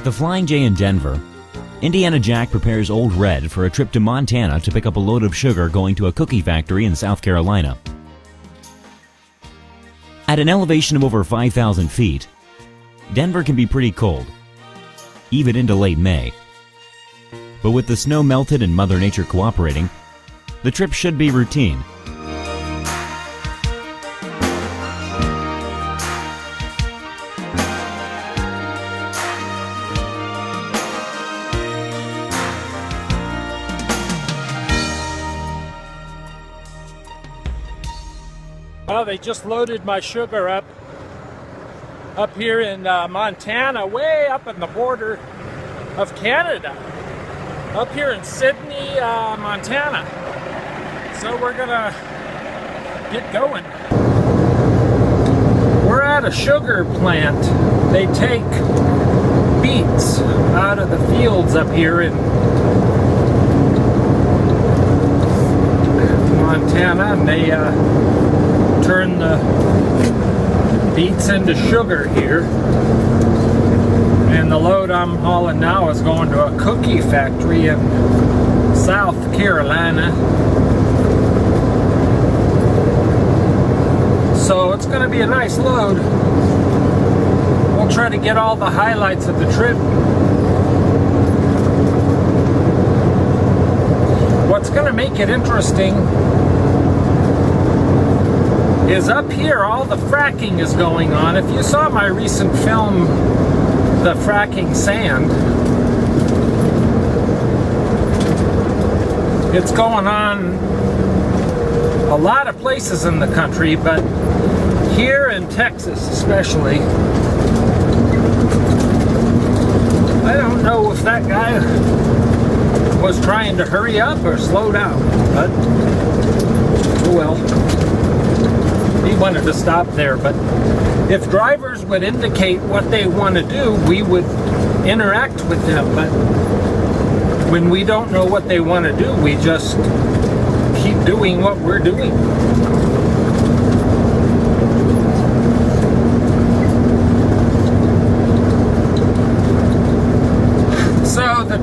the Flying J in Denver, Indiana Jack prepares Old Red for a trip to Montana to pick up a load of sugar going to a cookie factory in South Carolina. At an elevation of over 5,000 feet, Denver can be pretty cold, even into late May. But with the snow melted and Mother Nature cooperating, the trip should be routine. Well, they just loaded my sugar up here in Montana, way up in the border of Canada, up here in Sydney, Montana. So we're gonna get going. We're at a sugar plant. They take beets out of the fields up here in Montana, and they turn the beets into sugar here. And the load I'm hauling now is going to a cookie factory in South Carolina. So it's going to be a nice load. We'll try to get all the highlights of the trip. What's going to make it interesting is up here all the fracking is going on. If you saw my recent film, The Fracking Sand, it's going on a lot of places in the country, but here in Texas especially. I don't know if that guy was trying to hurry up or slow down, but oh well. He wanted to stop there, but if drivers would indicate what they want to do, we would interact with them. But when we don't know what they want to do, we just keep doing what we're doing. So the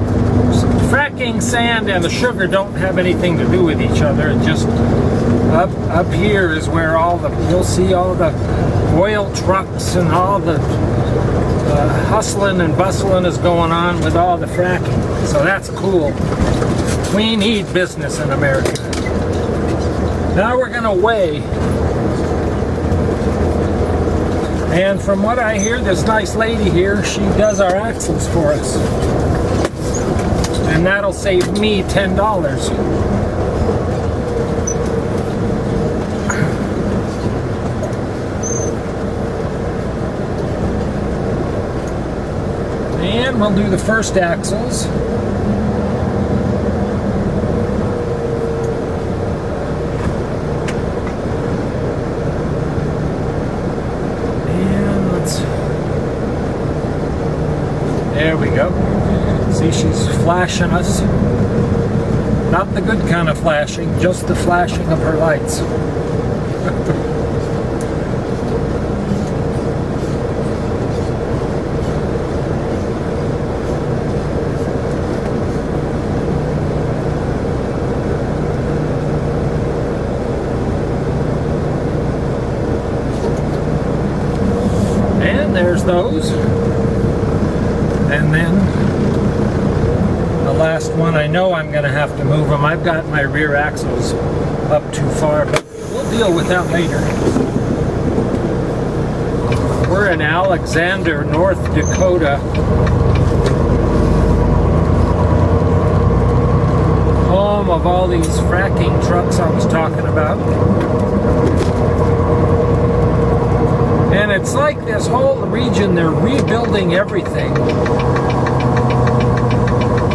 fracking sand and the sugar don't have anything to do with each other. It just up here is where you'll see all the oil trucks and all the hustling and bustling is going on with all the fracking. So that's cool. We need business in America. Now we're going to weigh. And from what I hear, this nice lady here, she does our axles for us. And that'll save me $10. And we'll do the first axles. And there we go. See, she's flashing us. Not the good kind of flashing, just the flashing of her lights. There's those, and then the last one, I know I'm going to have to move them. I've got my rear axles up too far, but we'll deal with that later. We're in Alexander, North Dakota. Home of all these fracking trucks I was talking about. And it's like this whole region, they're rebuilding everything.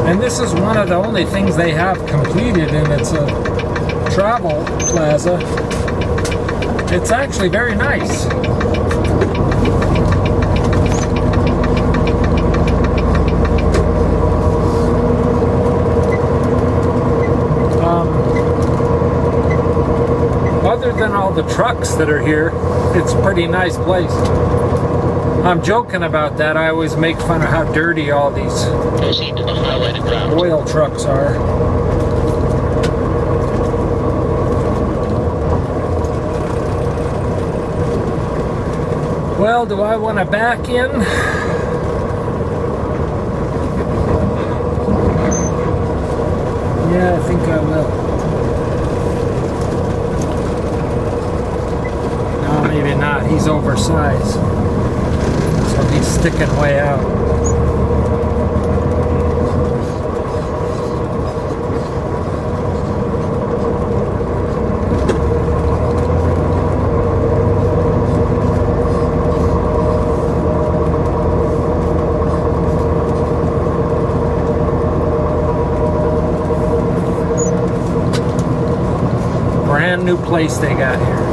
And this is one of the only things they have completed, and it's a travel plaza. It's actually very nice. Other than all the trucks that are here, it's a pretty nice place. I'm joking about that. I always make fun of how dirty all these Proceed to the highlighted route. oil trucks are. Well, do I want to back in? Yeah, I think I will. No, maybe not. He's oversized. So he's sticking way out. Brand new place they got here.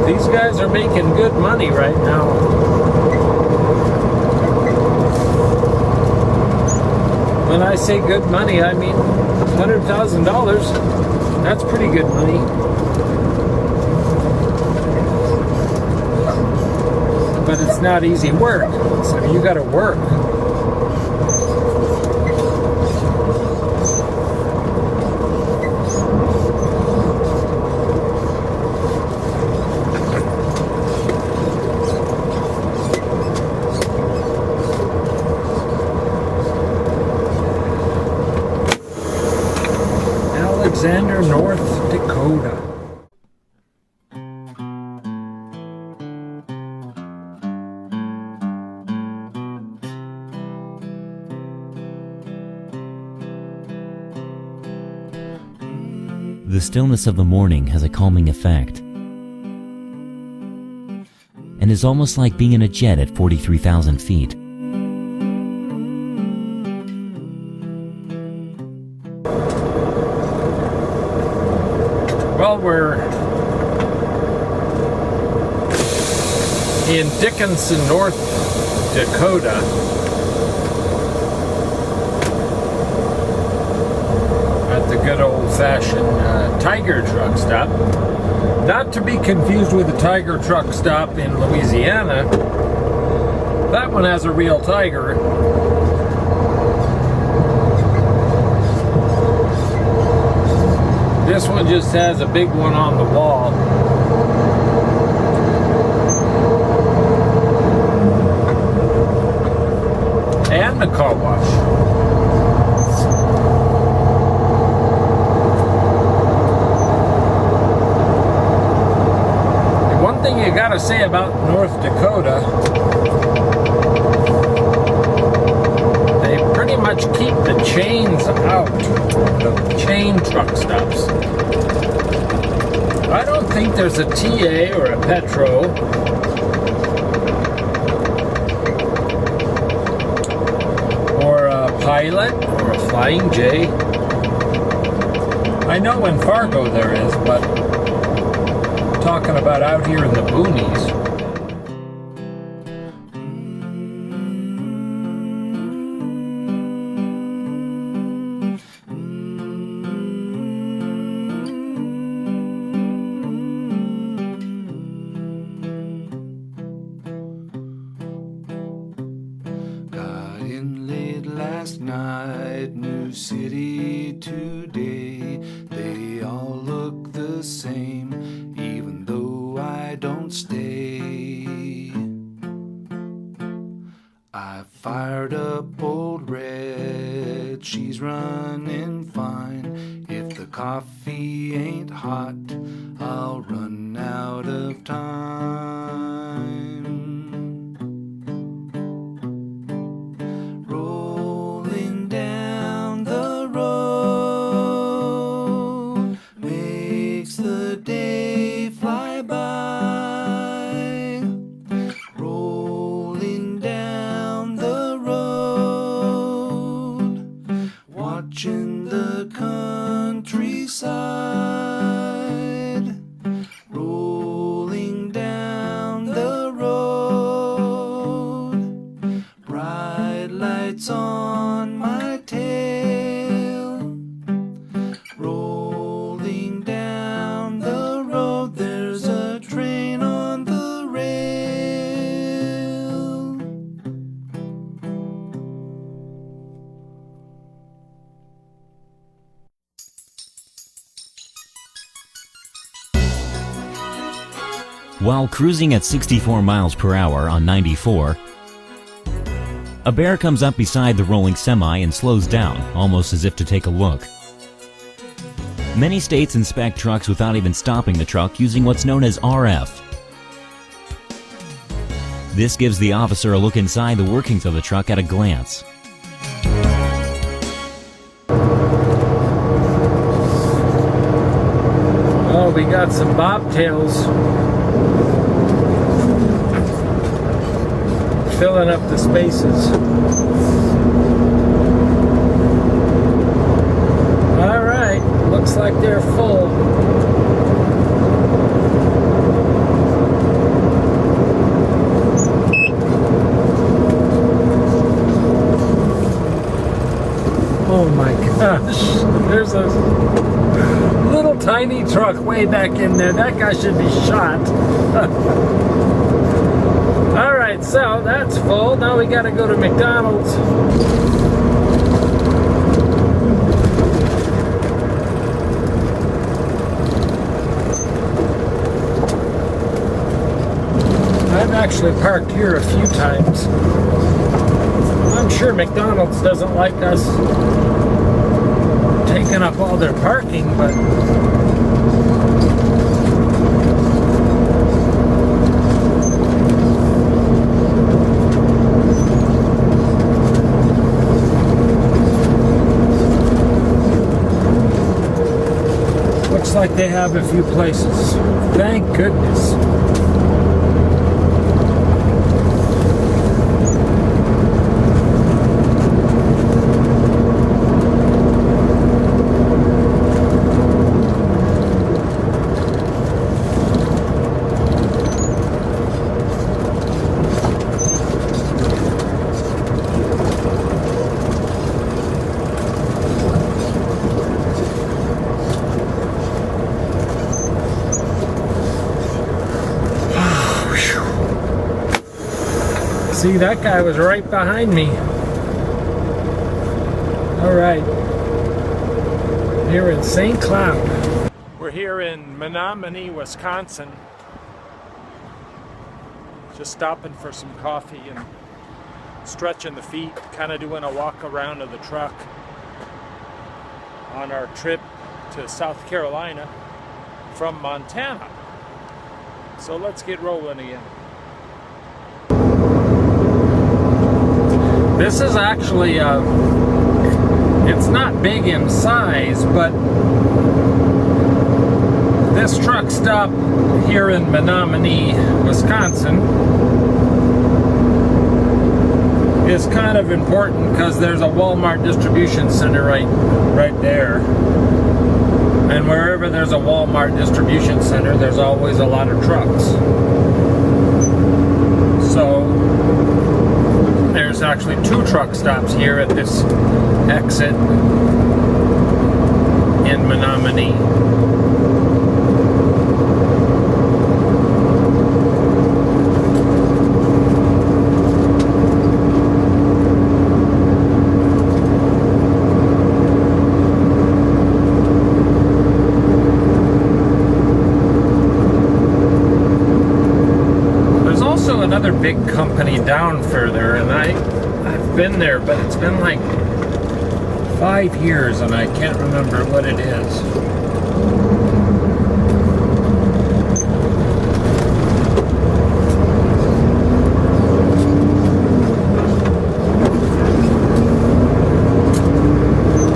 These guys are making good money right now. When I say good money, I mean $100,000. That's pretty good money. But it's not easy work. So you gotta work. Alexander, North Dakota. The stillness of the morning has a calming effect, and is almost like being in a jet at 43,000 feet. Well, we're in Dickinson, North Dakota. At the good old-fashioned Tiger truck stop. Not to be confused with the Tiger truck stop in Louisiana. That one has a real tiger. This one just has a big one on the wall. And the car wash. And one thing you gotta say about North Dakota, they pretty much keep the chains out. The chain truck stops. I don't think there's a TA or a Petro or a Pilot or a Flying J. I know in Fargo there is, but talking about out here in the boonies. Last night, new city today, they all look the same, even though I don't stay. I fired up old Red, she's running fine. If the coffee ain't hot, I'll run out of time. While cruising at 64 miles per hour on 94, a bear comes up beside the rolling semi and slows down, almost as if to take a look. Many states inspect trucks without even stopping the truck using what's known as RF. This gives the officer a look inside the workings of the truck at a glance. Oh, we got some bobtails filling up the spaces. All right, looks like they're full. Oh my gosh, there's a little tiny truck way back in there. That guy should be shot. All right, so that's full. Now we gotta go to McDonald's. I've actually parked here a few times. I'm sure McDonald's doesn't like us taking up all their parking, but looks like they have a few places. Thank goodness. See, that guy was right behind me. All right. Here in St. Cloud. We're here in Menominee, Wisconsin. Just stopping for some coffee and stretching the feet, kind of doing a walk around of the truck on our trip to South Carolina from Montana. So let's get rolling again. This is actually, it's not big in size, but this truck stop here in Menominee, Wisconsin is kind of important because there's a Walmart distribution center right there. And wherever there's a Walmart distribution center, there's always a lot of trucks. So there's actually 2 truck stops here at this exit in Menominee. There's also another big company down further, and I've been there, but it's been like 5 years and I can't remember what it is.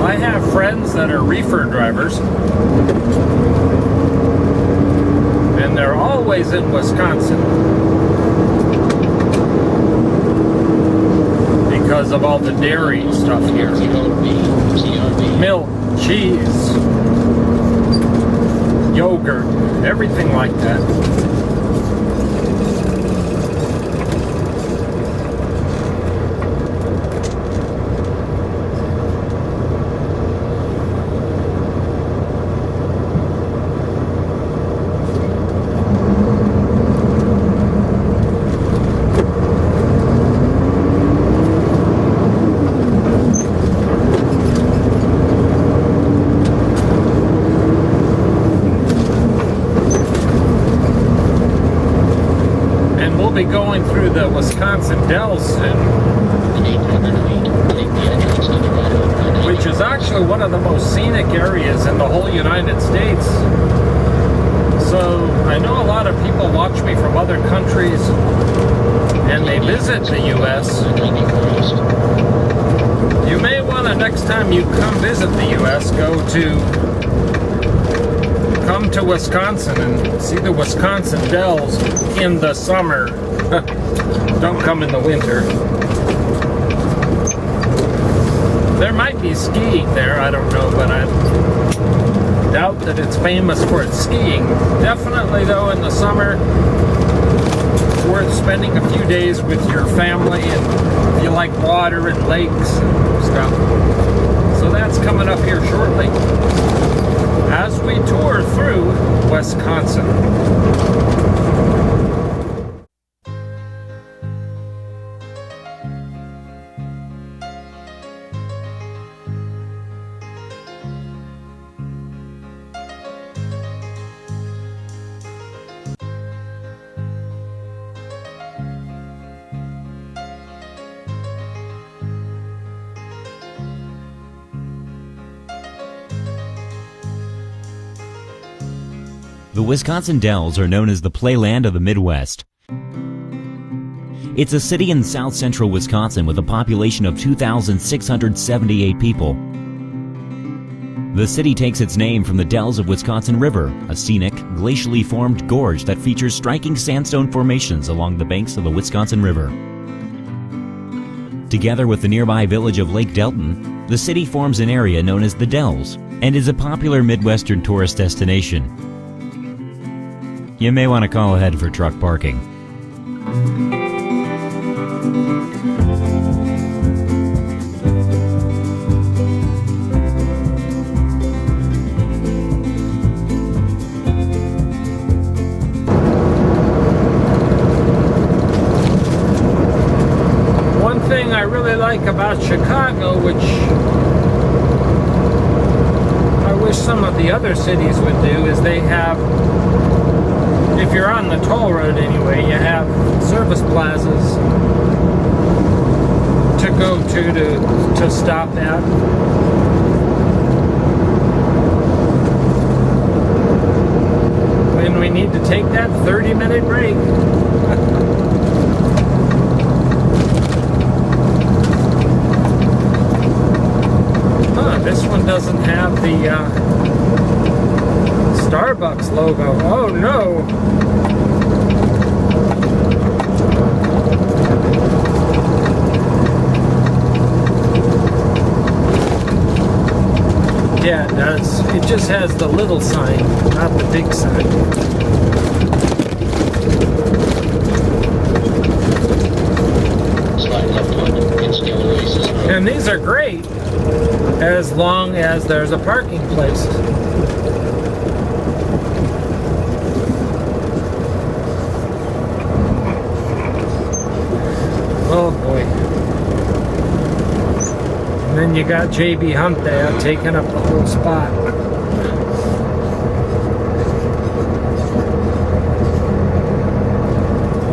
I have friends that are reefer drivers, and they're always in Wisconsin because of all the dairy stuff here. Milk, cheese, yogurt, everything like that. be going through the Wisconsin Dells soon, In 800 feet, take the entrance to the right on Highway which is actually one of the most scenic areas in the whole United States. So I know a lot of people watch me from other countries and they visit the U.S. You may want to, next time you come visit the U.S., come to Wisconsin and see the Wisconsin Dells in the summer. Don't come in the winter. There might be skiing there, I don't know, but I doubt that it's famous for its skiing. Definitely though, in the summer, it's worth spending a few days with your family, and if you like water and lakes and stuff. So that's coming up here shortly as we tour through Wisconsin. The Wisconsin Dells are known as the playland of the Midwest. It's a city in south central Wisconsin with a population of 2,678 people. The city takes its name from the Dells of Wisconsin River, a scenic, glacially formed gorge that features striking sandstone formations along the banks of the Wisconsin River. Together with the nearby village of Lake Delton, the city forms an area known as the Dells and is a popular Midwestern tourist destination. You may want to call ahead for truck parking. One thing I really like about Chicago, which I wish some of the other cities would do, is they have, if you're on the toll road anyway, you have service plazas to go to stop at. When we need to take that 30-minute break. This one doesn't have the Starbucks logo. Oh no! Yeah, it does. It just has the little sign, not the big sign. slide left onto Kinsale Oasis Road. And these are great as long as there's a parking place. Oh boy. And then you got JB Hunt there taking up the whole spot.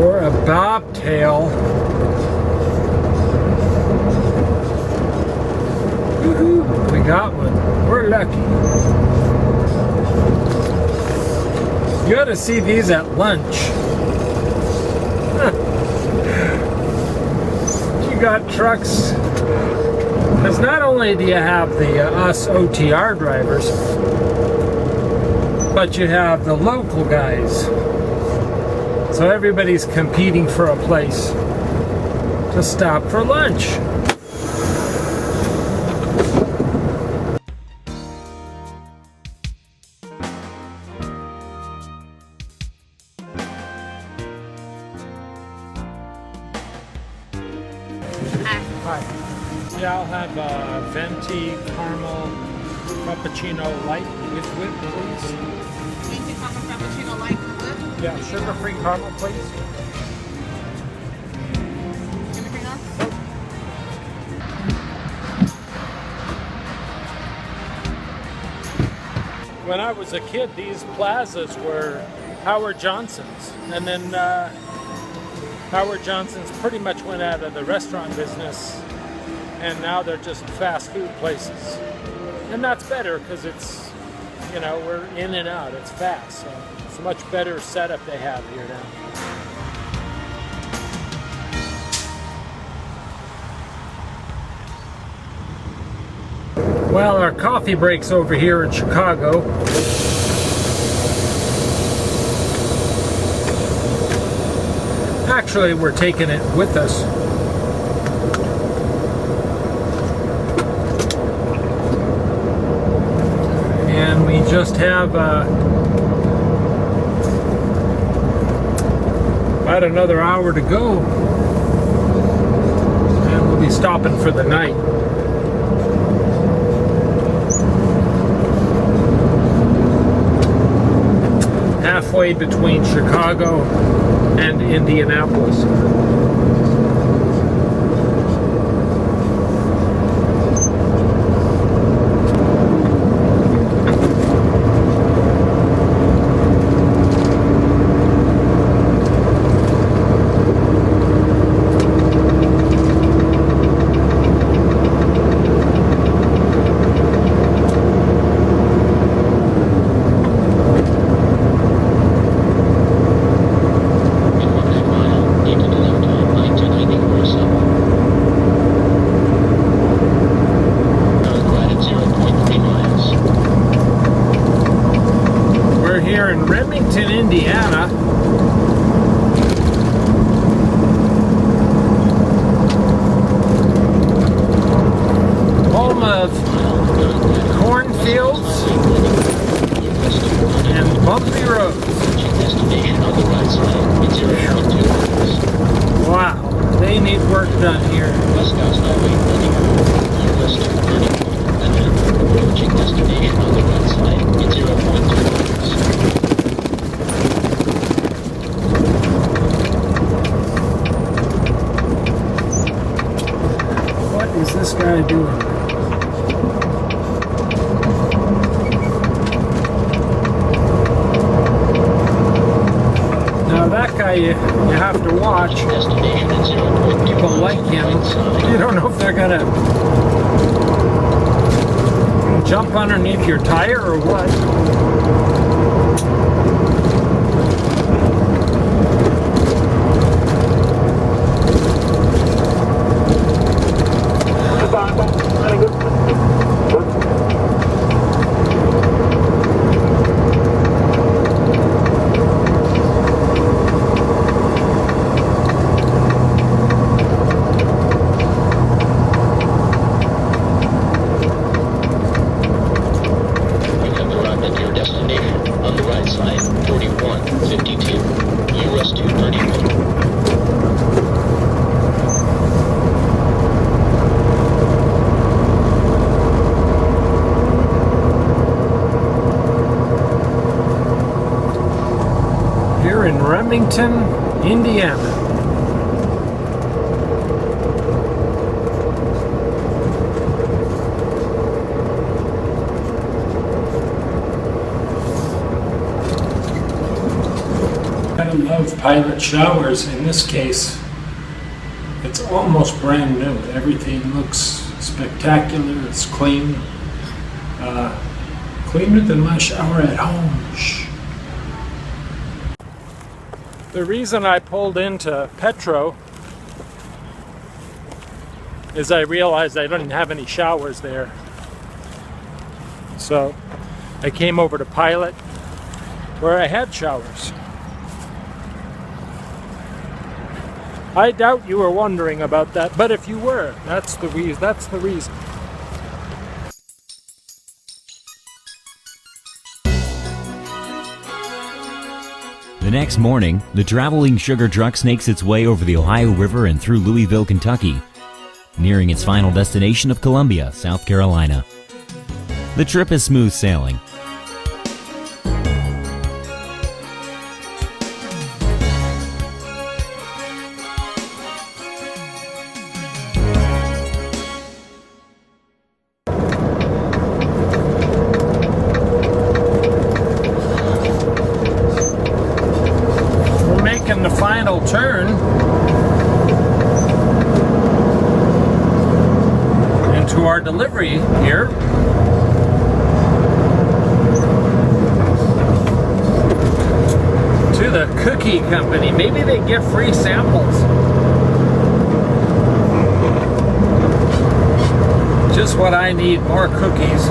Or a bobtail. Woohoo! We got one. We're lucky. You ought to see these at lunch. You got trucks. Because not only do you have the us OTR drivers, but you have the local guys. So everybody's competing for a place to stop for lunch. Hi. Yeah, I'll have a venti caramel frappuccino light with whip, please. Venti caramel frappuccino light with whip. Yeah, sugar-free caramel, please. Anything else? When I was a kid, these plazas were Howard Johnson's, and then Howard Johnson's pretty much went out of the restaurant business, and now they're just fast food places. And that's better because it's, you know, we're in and out. It's fast. So it's a much better setup they have here now. Well, our coffee break's over here in Chicago. Actually, we're taking it with us. And we just have about another hour to go. And we'll be stopping for the night. Halfway between Chicago and Indianapolis. Indiana. Home of cornfields and bumpy roads. Wow, they need work done here. What is this guy doing? Now that guy you have to watch. People like him. You don't know if they're gonna jump underneath your tire or what. In Remington, Indiana. I love pilot showers. In this case, it's almost brand new. Everything looks spectacular. It's clean. Cleaner than my shower at home. Shh. The reason I pulled into Petro is I realized I didn't have any showers there. So I came over to Pilot where I had showers. I doubt you were wondering about that, but if you were, that's the reason. The next morning, the traveling sugar truck snakes its way over the Ohio River and through Louisville, Kentucky, nearing its final destination of Columbia, South Carolina. The trip is smooth sailing. The final turn our delivery here. To the cookie company. Maybe they give free samples. Just what I need, more cookies.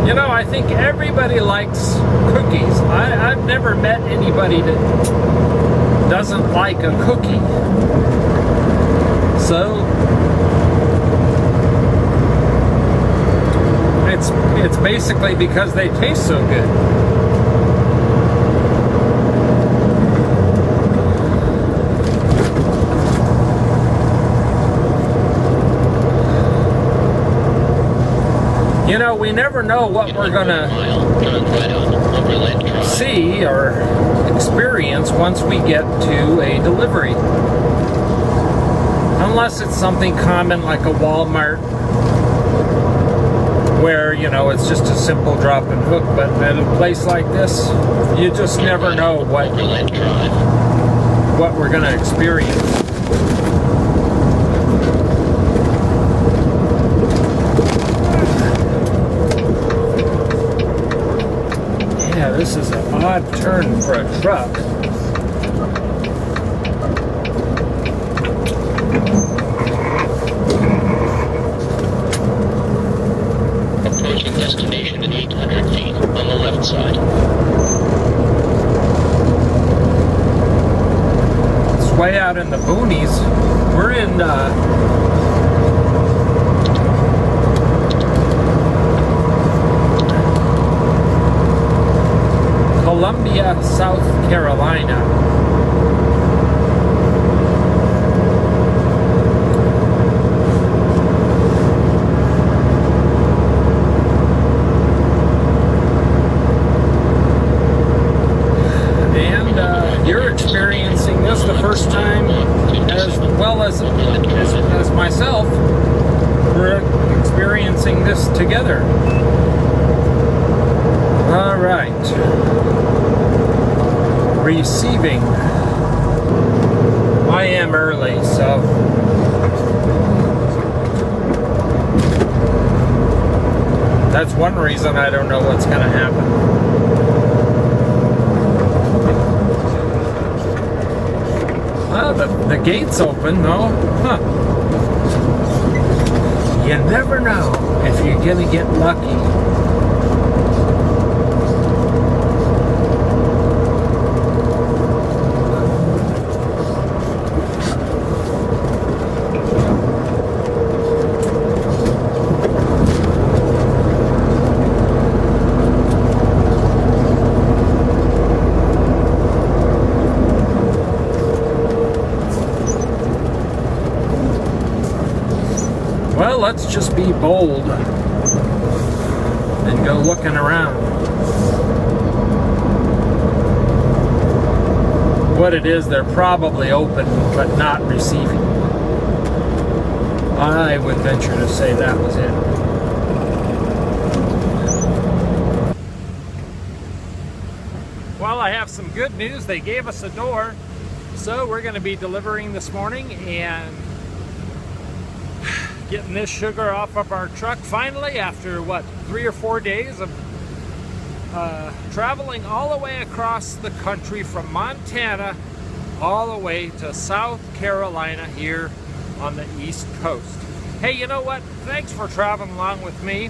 You know, I think everybody likes cookies. I've never met anybody that doesn't like a cookie. So it's basically because they taste so good. You know, we never know what we're gonna see or experience once we get to a delivery. Unless it's something common like a Walmart, where, you know, it's just a simple drop and hook. But at a place like this, you just never know what we're gonna experience. This is an odd turn for a truck. Approaching destination at 800 feet on the left side. It's way out in the boonies. We're in Columbia, South Carolina. And you're experiencing this the first time as well as myself. We're experiencing this together. All right. Receiving. I am early, so that's one reason I don't know what's going to happen. Well, the gate's open, though. Huh. You never know if you're going to get lucky. Well, let's just be bold and go looking around. What it is, they're probably open but not receiving. I would venture to say that was it. Well, I have some good news. They gave us a door, so we're going to be delivering this morning and getting this sugar off of our truck finally after, what, 3 or 4 days of traveling all the way across the country from Montana all the way to South Carolina here on the East Coast. Hey, you know what? Thanks for traveling along with me.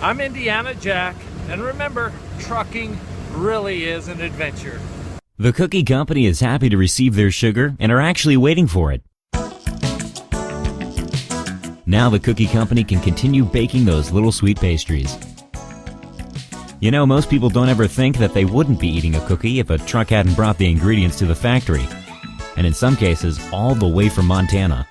I'm Indiana Jack, and remember, trucking really is an adventure. The cookie company is happy to receive their sugar and are actually waiting for it. Now the cookie company can continue baking those little sweet pastries. You know, most people don't ever think that they wouldn't be eating a cookie if a truck hadn't brought the ingredients to the factory, and in some cases, all the way from Montana.